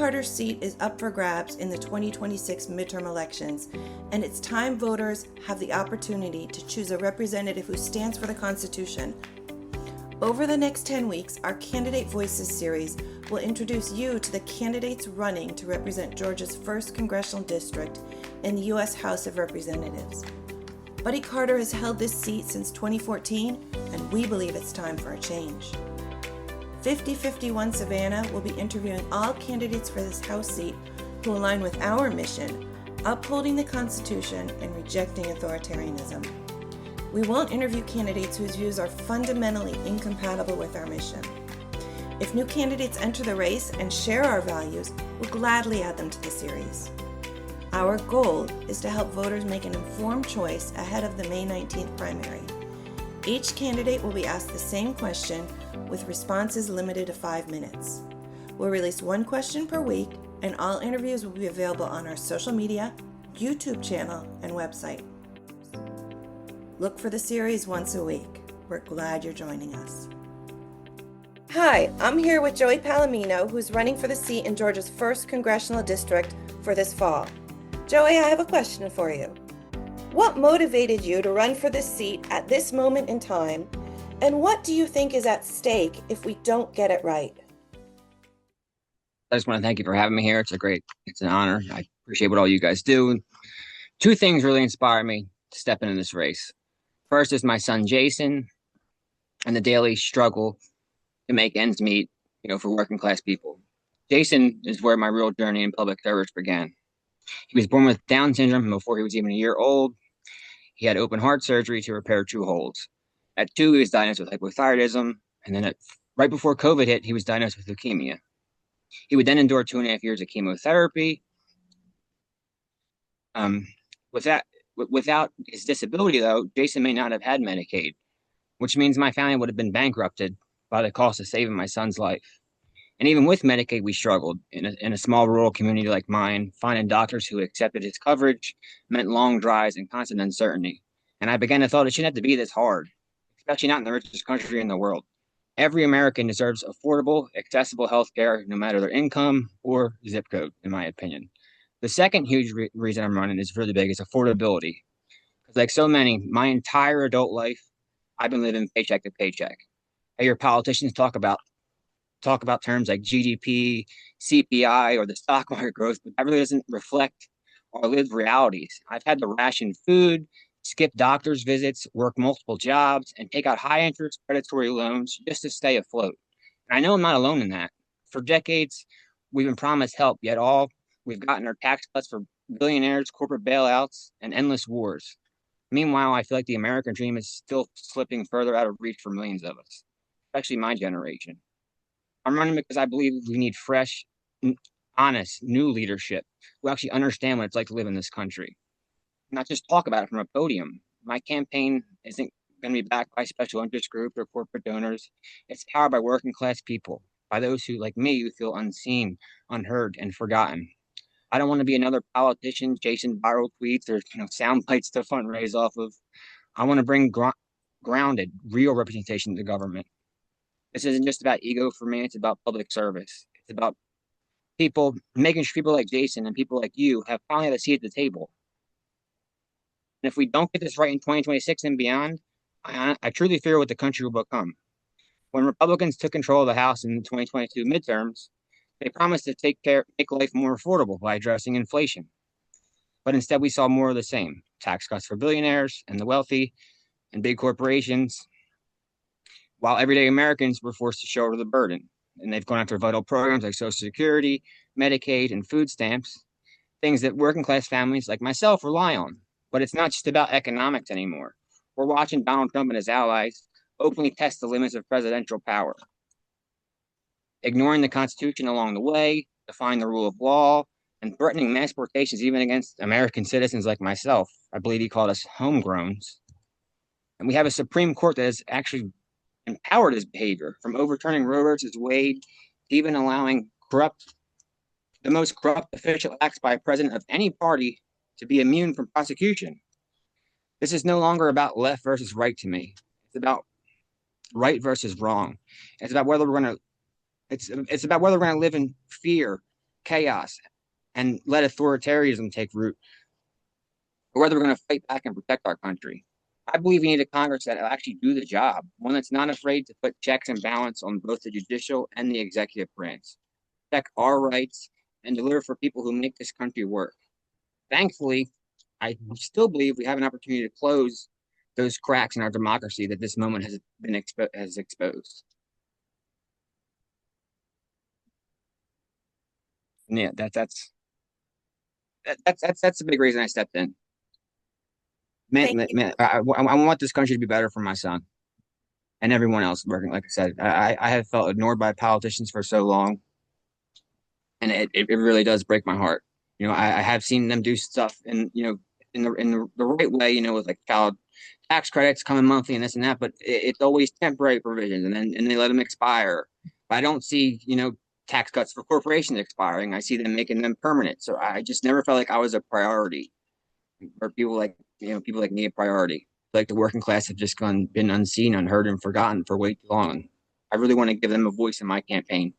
Carter's seat is up for grabs in the 2026 midterm elections, and it's time voters have the opportunity to choose a representative who stands for the Constitution. Over the next 10 weeks, our Candidate Voices series will introduce you to the candidates running to represent Georgia's 1st Congressional District in the U.S. House of Representatives. Buddy Carter has held this seat since 2014, and we believe it's time for a change. 5051 Savannah will be interviewing all candidates for this House seat who align with our mission, upholding the Constitution and rejecting authoritarianism. We won't interview candidates whose views are fundamentally incompatible with our mission. If new candidates enter the race and share our values, we'll gladly add them to the series. Our goal is to help voters make an informed choice ahead of the May 19th primary. Each candidate will be asked the same question with responses limited to 5 minutes. We'll release one question per week, and all interviews will be available on our social media, YouTube channel, and website. Look for the series once a week. We're glad you're joining us. Hi, I'm here with Joey Palimeno, who's running for the seat in Georgia's 1st Congressional District for this fall. Joey, I have a question for you. What motivated you to run for this seat at this moment in time, and what do you think is at stake if we don't get it right? I just want to thank you for having me here. It's an honor. I appreciate what all you guys do. Two things really inspired me to step into this race. First is my son, Jason, and the daily struggle to make ends meet, for working class people. Jason is where my real journey in public service began. He was born with Down syndrome before he was even a year old. He had open heart surgery to repair 2 holes. At 2, he was diagnosed with hypothyroidism, and then right before COVID hit, he was diagnosed with leukemia. He would then endure 2.5 years of chemotherapy. Without his disability, though, Jason may not have had Medicaid, which means my family would have been bankrupted by the cost of saving my son's life. And even with Medicaid, we struggled. In a small rural community like mine, finding doctors who accepted his coverage meant long drives and constant uncertainty. And I began to thought it shouldn't have to be this hard, especially not in the richest country in the world. Every American deserves affordable, accessible health care, no matter their income or zip code, in my opinion. The second huge reason I'm running is really big is affordability. Because like so many, my entire adult life, I've been living paycheck to paycheck. I hear politicians talk about terms like GDP, CPI, or the stock market growth, but that really doesn't reflect our lived realities. I've had to ration food, skip doctor's visits, work multiple jobs, and take out high-interest predatory loans just to stay afloat. And I know I'm not alone in that. For decades, we've been promised help, yet all we've gotten are tax cuts for billionaires, corporate bailouts, and endless wars. Meanwhile, I feel like the American dream is still slipping further out of reach for millions of us, especially my generation. I'm running because I believe we need fresh, honest, new leadership who actually understand what it's like to live in this country. Not just talk about it from a podium. My campaign isn't going to be backed by special interest groups or corporate donors. It's powered by working class people, by those who, like me, who feel unseen, unheard, and forgotten. I don't want to be another politician chasing viral tweets or sound bites to fundraise off of. I want to bring grounded, real representation to the government. This isn't just about ego for me. It's about public service. It's about people, making sure people like Jason and people like you have finally had a seat at the table. And if we don't get this right in 2026 and beyond, I truly fear what the country will become. When Republicans took control of the House in the 2022 midterms, they promised to make life more affordable by addressing inflation. But instead, we saw more of the same: tax cuts for billionaires and the wealthy and big corporations, while everyday Americans were forced to shoulder the burden. And they've gone after vital programs like Social Security, Medicaid, and food stamps, things that working class families like myself rely on. But it's not just about economics anymore. We're watching Donald Trump and his allies openly test the limits of presidential power, ignoring the Constitution along the way, defying the rule of law, and threatening mass deportations even against American citizens like myself. I believe he called us homegrowns. And we have a Supreme Court that has actually empowered his behavior, from overturning Roe versus Wade to even allowing the most corrupt official acts by a president of any party to be immune from prosecution. This is no longer about left versus right to me. It's about right versus wrong. It's about whether we're going to live in fear chaos and let authoritarianism take root, or whether we're going to fight back and protect our country. I believe we need a Congress that will actually do the job, one that's not afraid to put checks and balance on both the judicial and the executive branch, protect our rights, and deliver for people who make this country work. Thankfully, I still believe we have an opportunity to close those cracks in our democracy that this moment has exposed. And yeah, that's the big reason I stepped in. Thank you. I want this country to be better for my son and everyone else working. Like I said, I have felt ignored by politicians for so long, and it really does break my heart. I have seen them do stuff in the right way, with like child tax credits coming monthly and this and that, but it's always temporary provisions, and they let them expire. But I don't see, tax cuts for corporations expiring. I see them making them permanent. So I just never felt like I was a priority, or people like me a priority. Like the working class have just been unseen, unheard, and forgotten for way too long. I really want to give them a voice in my campaign.